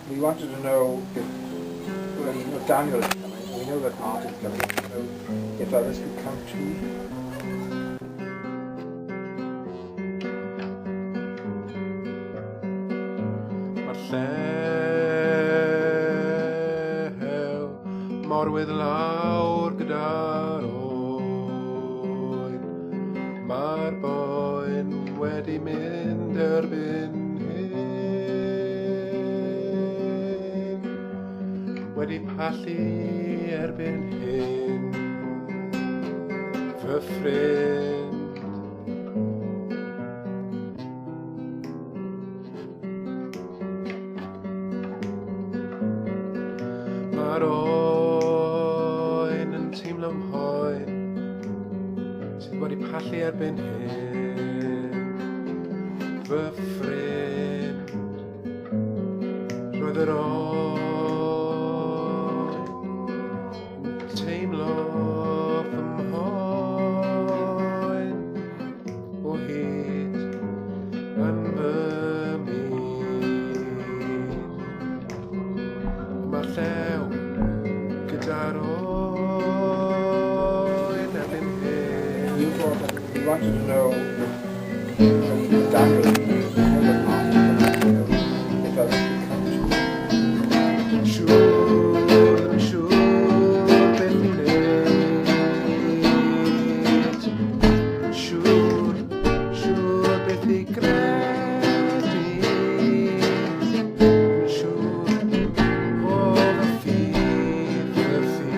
We wanted to know if, well, you know, Daniel is coming. We know that Mark is coming. So if others could come too. Llew morwydd lawr gyda'r oen. Mae'r boen wedi mynd erbyn hyn, wedi pallu erbyn hyn, fy ffrind. Mae'r oen yn teimlo'n hoen sydd wedi pallu erbyn hyn, fy ffrind. Roedd yr oen yn teimlo fy mhoen o hyd yn fy min. Mae'r llew gyda'r oen erbyn hyn. We wanted to know if, well, you know, Daniel is coming. We know that Mark is coming. So if others could come too. Siŵr yn siŵr beth i wneud. Siŵr beth i gredu. Siŵr o fy ffydd.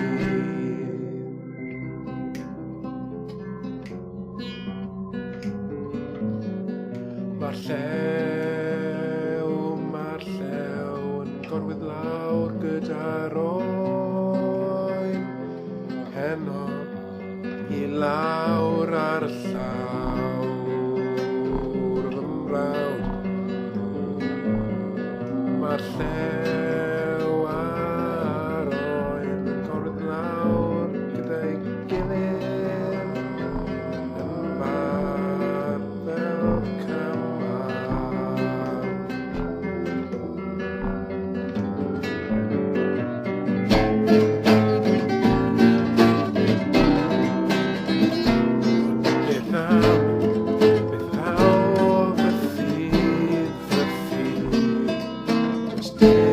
Mae'r llew yn gorwydd lawr gyda'r oen, heno i lawr ar y llawr fy mrawd. Mae'r llew a'r oen yn gorwydd lawr gyda'i gilydd yn far fel cymal. Beth aw fy ffydd, does dim